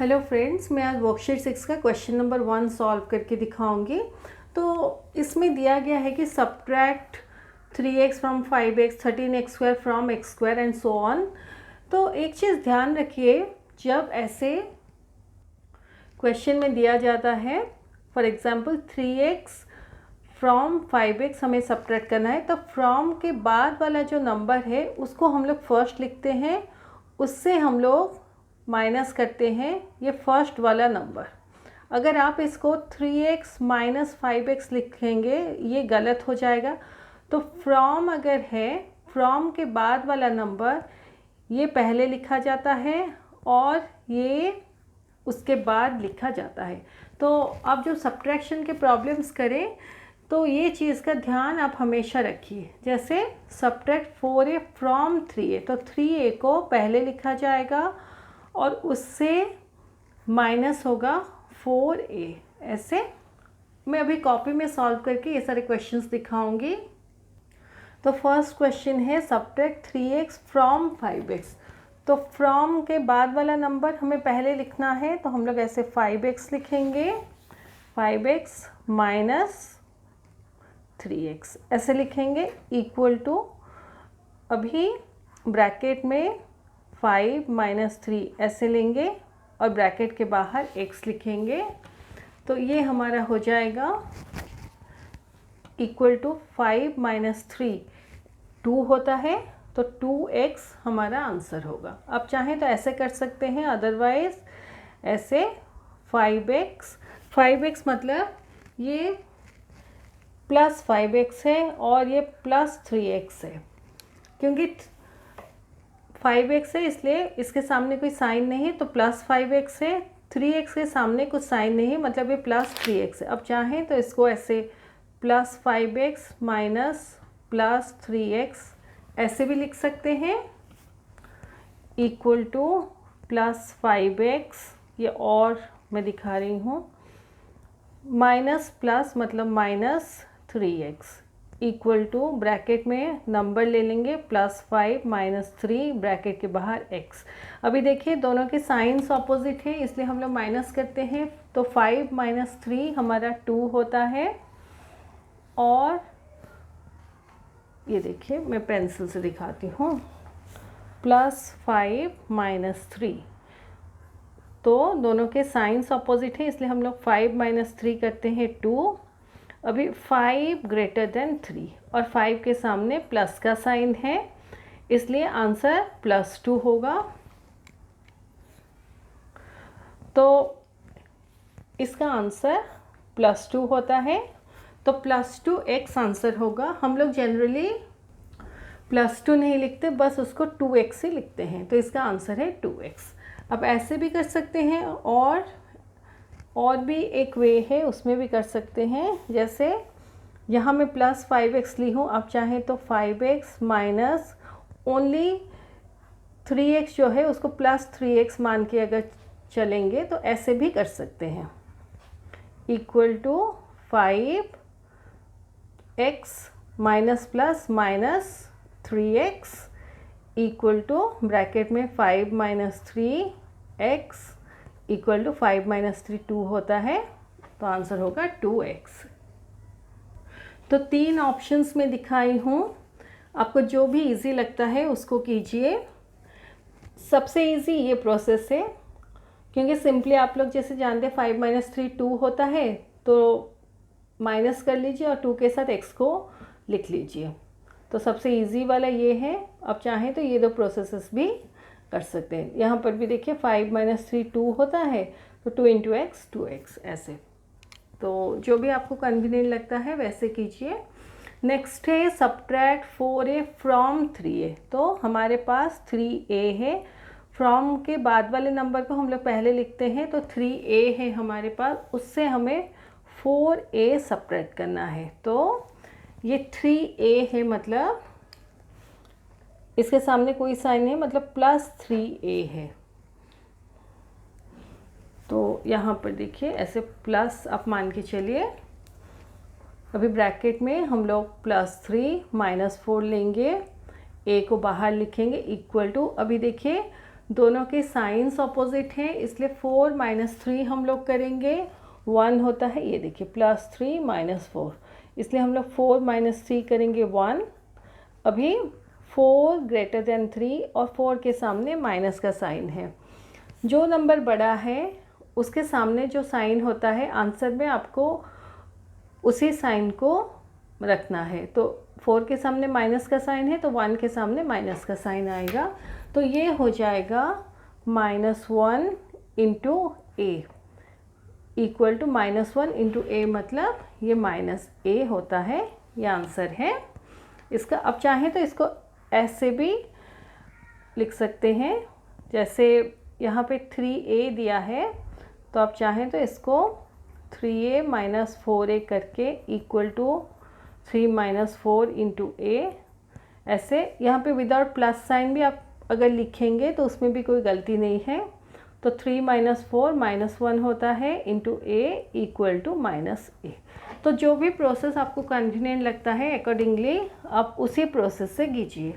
Hello friends, मैं आज worksheet 6 का क्वेश्चन नंबर 1 सॉल्व करके दिखाऊंगी। तो इसमें दिया गया है कि subtract 3x from 5x, 13x² from x² and so on. तो एक चीज़ ध्यान रखिए, जब ऐसे क्वेश्चन में दिया जाता है for example 3x from 5x हमें सब्ट्रैक्ट करना है, तो फ्रॉम के बाद वाला जो नंबर है उसको हम लोग फर्स्ट लिखते हैं, उससे हम लोग माइनस करते हैं ये फर्स्ट वाला नंबर। अगर आप इसको 3x माइनस 5x लिखेंगे ये गलत हो जाएगा। तो फ्रॉम अगर है, फ्रॉम के बाद वाला नंबर ये पहले लिखा जाता है और ये उसके बाद लिखा जाता है। तो आप जो सब्ट्रैक्शन के प्रॉब्लम्स करें तो ये चीज़ का ध्यान आप हमेशा रखिए। जैसे सब्ट्रैक्ट 4a फ्रॉम 3a, तो 3a को पहले लिखा जाएगा और उससे माइनस होगा 4a। ऐसे मैं अभी कॉपी में सॉल्व करके ये सारे क्वेश्चंस दिखाऊंगी। तो फर्स्ट क्वेश्चन है सब्ट्रैक्ट 3x फ्रॉम 5x। तो फ्रॉम के बाद वाला नंबर हमें पहले लिखना है, तो हम लोग ऐसे 5x लिखेंगे, 5x माइनस 3x ऐसे लिखेंगे, इक्वल टू अभी ब्रैकेट में 5 माइनस 3 ऐसे लेंगे और ब्रैकेट के बाहर x लिखेंगे। तो ये हमारा हो जाएगा इक्वल टू 5 माइनस 3 2 होता है, तो 2x हमारा आंसर होगा। आप चाहें तो ऐसे कर सकते हैं, अदरवाइज ऐसे 5x मतलब ये प्लस 5x है और ये प्लस 3x है। क्योंकि 5x है इसलिए इसके सामने कोई साइन नहीं, तो प्लस 5x है। 3x के सामने कुछ साइन नहीं, मतलब ये प्लस 3x है। अब चाहें तो इसको ऐसे plus 5x minus plus 3x ऐसे भी लिख सकते हैं, इक्वल टू प्लस 5x, ये और मैं दिखा रही हूँ, माइनस प्लस मतलब minus 3x, equal to bracket में नंबर ले लेंगे प्लस 5 माइनस 3 ब्रैकेट के बाहर x। अभी देखिए दोनों के साइंस ऑपोजिट है इसलिए हम लोग माइनस करते हैं, तो 5 माइनस 3 हमारा 2 होता है। और ये देखिए मैं पेंसिल से दिखाती हूँ, प्लस 5 माइनस 3, तो दोनों के साइंस ऑपोजिट है इसलिए हम लोग 5 माइनस 3 करते हैं 2। अभी 5 ग्रेटर देन 3 और 5 के सामने प्लस का साइन है इसलिए आंसर +2 होगा। तो इसका आंसर +2 होता है, तो +2x आंसर होगा। हम लोग जनरली +2 नहीं लिखते, बस उसको 2x ही लिखते हैं, तो इसका आंसर है 2x। अब ऐसे भी कर सकते हैं और भी एक वे है, उसमें भी कर सकते हैं। जैसे यहाँ मैं प्लस 5x ली हूँ, आप चाहें तो 5x माइनस ओनली 3x जो है उसको प्लस 3x मान के अगर चलेंगे तो ऐसे भी कर सकते हैं, equal to 5x minus plus minus 3x equal to bracket में 5 minus 3x equal to 5 minus 3 2 होता है, तो आंसर होगा 2x। तो 3 ऑप्शंस में दिखाई हूँ, आपको जो भी इजी लगता है उसको कीजिए। सबसे इजी ये प्रोसेस है, क्योंकि सिंपली आप लोग जैसे जानते हैं 5 माइनस 3 2 होता है, तो माइनस कर लीजिए और 2 के साथ x को लिख लीजिए। तो सबसे इजी वाला ये है। आप चाहें तो ये दो प्रोसेसेस भी कर सकते हैं। यहाँ पर भी देखिए 5 माइनस 3 2 होता है, तो 2 इंटू एक्स 2x ऐसे। तो जो भी आपको कन्वीनियंट लगता है वैसे कीजिए। नेक्स्ट है सब्ट्रैक्ट 4a फ्रॉम 3a। तो हमारे पास 3a है, फ्रॉम के बाद वाले नंबर को हम लोग पहले लिखते हैं, तो 3a है हमारे पास, उससे हमें 4a सब्ट्रैक्ट करना है। तो ये 3a है, मतलब इसके सामने कोई साइन नहीं, मतलब प्लस 3a है। तो यहाँ पर देखिए ऐसे प्लस आप मान के चलिए। अभी ब्रैकेट में हम लोग प्लस 3 माइनस 4 लेंगे, a को बाहर लिखेंगे, इक्वल टू अभी देखिए दोनों के साइंस ऑपोजिट हैं, इसलिए 4 माइनस 3 हम लोग करेंगे। 1 होता है, ये देखिए +3 -4, इसलिए हम लोग 4 माइनस 3 करेंगे 1। अभी 4 ग्रेटर देन 3 और 4 के सामने माइनस का साइन है। जो नंबर बड़ा है उसके सामने जो साइन होता है आंसर में आपको उसी साइन को रखना है। तो 4 के सामने माइनस का साइन है तो 1 के सामने माइनस का साइन आएगा। तो ये हो जाएगा -1 into a equal to -1 into a, मतलब ये -a होता है, ये आंसर है इसका। अब चाहें तो इसको ऐसे भी लिख सकते हैं, जैसे यहाँ पे 3a दिया है तो आप चाहें तो इसको 3a माइनस 4a करके इक्वल टू 3 माइनस 4 इंटू ए, ऐसे यहाँ पे विदाउट प्लस साइन भी आप अगर लिखेंगे तो उसमें भी कोई गलती नहीं है। तो 3 माइनस 4 -1 होता है into a equal to -a। तो जो भी प्रोसेस आपको कन्वीनियंट लगता है अकॉर्डिंगली आप उसी प्रोसेस से कीजिए।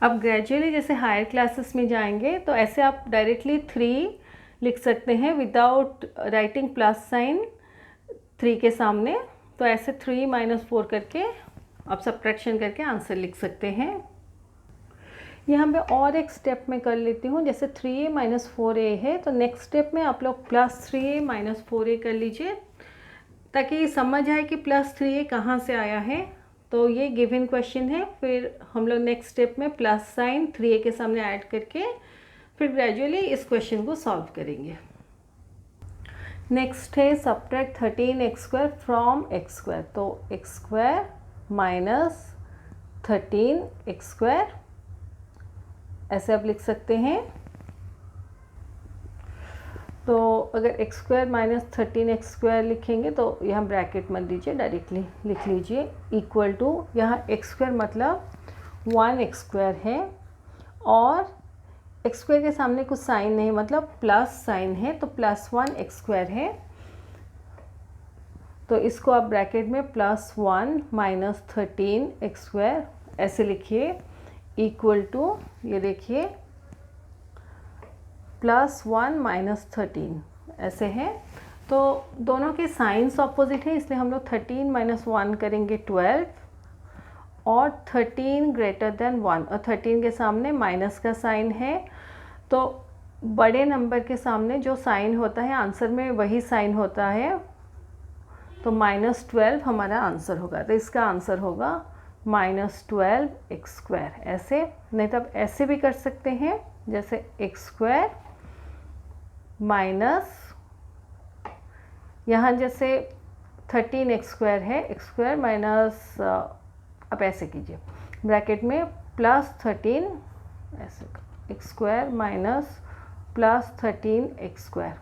अब ग्रेजुअली जैसे हायर क्लासेस में जाएंगे तो ऐसे आप डायरेक्टली 3 लिख सकते हैं विदाउट राइटिंग प्लस साइन 3 के सामने। तो ऐसे 3 माइनस 4 करके आप सब्ट्रैक्शन करके आंसर लिख सकते हैं। यहाँ पे और एक स्टेप में कर लेती हूँ, जैसे 3a माइनस 4a है तो नेक्स्ट स्टेप में आप लोग +3a माइनस 4a कर लीजिए ताकि समझ आए कि +3a कहाँ से आया है। तो ये गिवन क्वेश्चन है, फिर हम लोग नेक्स्ट स्टेप में प्लस साइन 3a के सामने ऐड करके फिर ग्रेजुअली इस क्वेश्चन को सॉल्व करेंगे। नेक्स्ट है सब्ट्रैक्ट 13x² फ्रॉम x²। तो x² माइनस 13x² ऐसे आप लिख सकते हैं। तो अगर x² माइनस 13x² लिखेंगे तो यहाँ ब्रैकेट मत दीजिए, डायरेक्टली लिख लीजिए इक्वल टू, यहाँ x² मतलब 1x² है और x² के सामने कुछ साइन नहीं मतलब प्लस साइन है तो +1x² है। तो इसको आप ब्रैकेट में +1 माइनस 13x² ऐसे लिखिए इक्वल टू, ये देखिए +1 माइनस 13 ऐसे है। तो दोनों के साइंस ऑपोजिट है इसलिए हम लोग 13 माइनस 1 करेंगे 12 और 13 ग्रेटर देन 1 और 13 के सामने माइनस का साइन है। तो बड़े नंबर के सामने जो साइन होता है आंसर में वही साइन होता है, तो -12 हमारा आंसर होगा। तो इसका आंसर होगा -12x² ऐसे, नहीं तो आप ऐसे भी कर सकते हैं जैसे x² माइनस, यहाँ जैसे 13x² है, x² माइनस, आप ऐसे कीजिए ब्रैकेट में +13 ऐसे, x² माइनस +13x²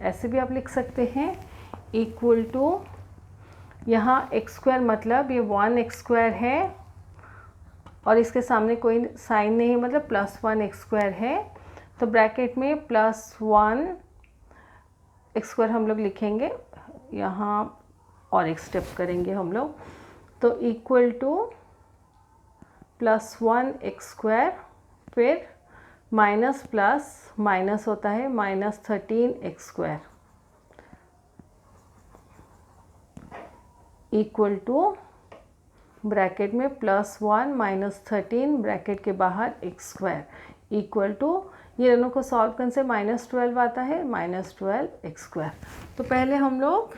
ऐसे भी आप लिख सकते हैं इक्वल टू, यहाँ x² मतलब ये 1x² है और इसके सामने कोई साइन नहीं मतलब +1x² है। तो ब्रैकेट में +1x² हम लोग लिखेंगे, यहाँ और एक स्टेप करेंगे हम लोग। तो इक्वल टू +1x², फिर माइनस प्लस माइनस होता है -13x² इक्वल टू ब्रैकेट में +1 माइनस 13 ब्रैकेट के बाहर x² इक्वल टू, ये दोनों को सॉल्व करने से -12 आता है, -12x²। तो पहले हम लोग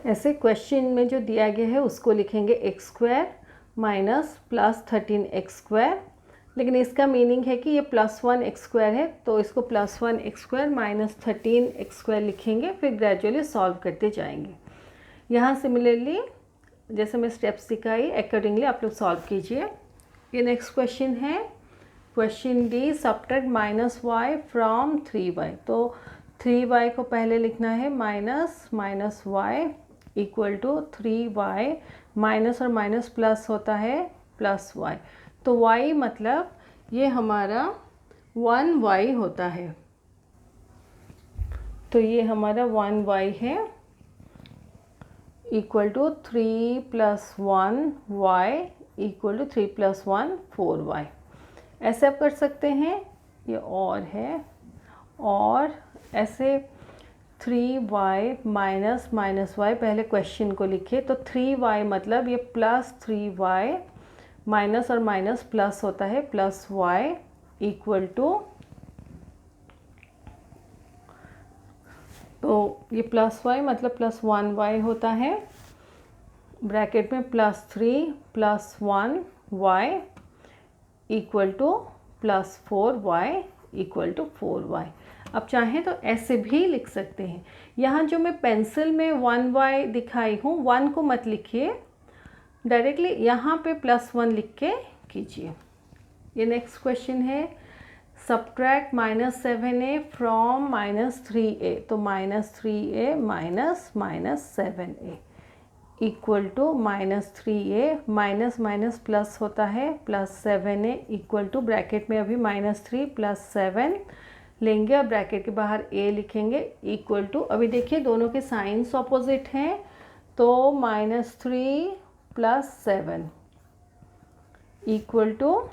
ऐसे क्वेश्चन में जो दिया गया है उसको लिखेंगे x² माइनस +13x², लेकिन इसका मीनिंग है कि ये +1x² है तो इसको +1x² माइनस 13x² लिखेंगे, फिर ग्रेजुअली सॉल्व करते जाएंगे। यहाँ सिमिलरली जैसे मैं स्टेप्स सिखाई अकॉर्डिंगली आप लोग सॉल्व कीजिए। ये नेक्स्ट क्वेश्चन है question D, subtract -y from 3y। तो 3y को पहले लिखना है minus y equal to 3y, minus और माइनस प्लस होता है +y। तो y मतलब ये हमारा 1y होता है, तो ये हमारा 1y है equal to 3 + 1y equal to 3 + 1 4y। ऐसे आप कर सकते हैं, ये और है, और ऐसे 3y माइनस y, पहले क्वेश्चन को लिखिए। तो 3y मतलब ये प्लस 3y, माइनस और माइनस प्लस होता है, प्लस y इक्वल टू, तो ये प्लस y मतलब प्लस 1y होता है, ब्रैकेट में +3 + 1y equal to +4y equal to 4y। अब चाहें तो ऐसे भी लिख सकते हैं। यहाँ जो मैं पेंसिल में 1y दिखाई हूँ, 1 को मत लिखिए, डायरेक्टली यहाँ पे +1 लिख के कीजिए। ये नेक्स्ट क्वेश्चन है, सब्ट्रैक्ट -7a फ्रॉम -3a। तो -3a minus 7a equal to -3a, minus minus plus होता है, +7a इक्वल टू, ब्रैकेट में अभी -3 + 7 लेंगे और ब्रैकेट के बाहर a लिखेंगे, इक्वल टू, अभी देखिए दोनों के साइंस ऑपोजिट हैं, तो -3 + 7 इक्वल टू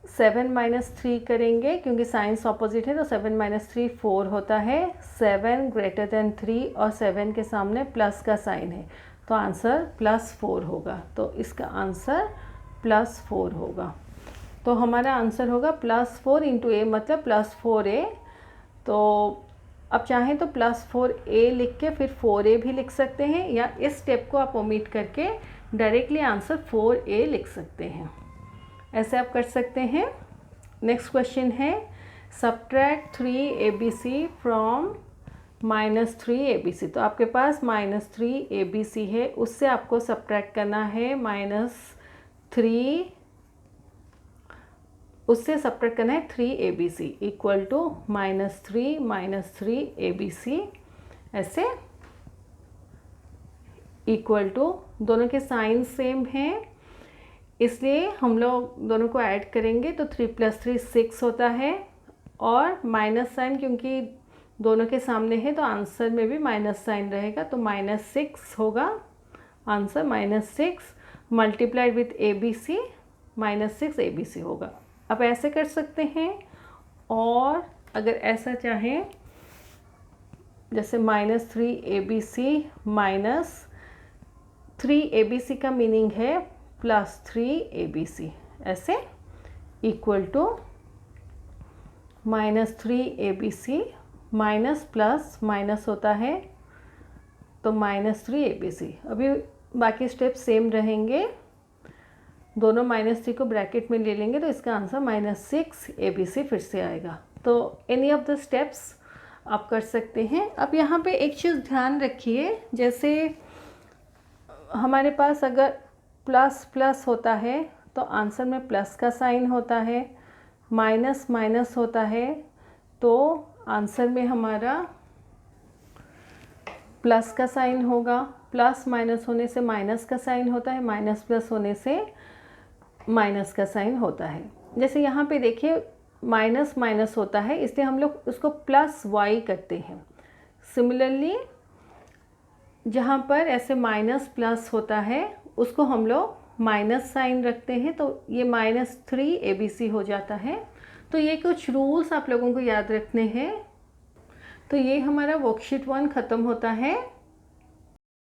7 - 3 करेंगे, क्योंकि साइंस ऑपोजिट है, तो 7 - 3 4 होता है, 7 > 3 और 7 के सामने प्लस का साइन है, तो आंसर +4 होगा। तो इसका आंसर +4 होगा। तो हमारा आंसर होगा +4 × a मतलब +4a। तो अब चाहें तो +4a लिख के फिर 4a भी लिख सकते हैं, या इस स्टेप को आप ओमिट करके डायरेक्टली आंसर 4a लिख सकते हैं। ऐसे आप कर सकते हैं। नेक्स्ट क्वेश्चन है, सब्ट्रैक्ट 3abc फ्रॉम -3abc। तो आपके पास -3abc है, उससे आपको सब्ट्रैक्ट करना है -3, उससे सब्ट्रैक्ट करना है 3abc इक्वल टू -3 - 3abc, ऐसे इक्वल टू, दोनों के साइन सेम हैं, इसलिए हम लोग दोनों को ऐड करेंगे, तो 3 + 3 6 होता है, और माइनस साइन क्योंकि दोनों के सामने है तो आंसर में भी माइनस साइन रहेगा, तो -6 होगा answer, -6 multiplied with abc, -6 abc होगा। अब ऐसे कर सकते हैं, और अगर ऐसा चाहें, जैसे -3abc -3abc का मीनिंग है +3abc, ऐसे equal to -3abc, minus plus minus होता है, तो -3abc। अभी बाकी स्टेप सेम रहेंगे, दोनों -3 को ब्रैकेट में ले लेंगे, तो इसका आंसर -6abc फिर से आएगा। तो एनी ऑफ द स्टेप्स आप कर सकते हैं। अब यहाँ पे एक चीज़ ध्यान रखिए, जैसे हमारे पास अगर प्लस प्लस होता है तो आंसर में प्लस का साइन होता है, माइनस माइनस होता है तो आंसर में हमारा प्लस का साइन होगा, प्लस माइनस होने से माइनस का साइन होता है, माइनस प्लस होने से माइनस का साइन होता है। जैसे यहाँ पे देखिए माइनस माइनस होता है, इसलिए हम लोग उसको +y करते हैं। सिमिलरली जहाँ पर ऐसे माइनस प्लस होता है उसको हम लोग माइनस साइन रखते हैं, तो ये -3abc हो जाता है। तो ये कुछ रूल्स आप लोगों को याद रखने हैं। तो ये हमारा वर्कशीट 1 ख़त्म होता है।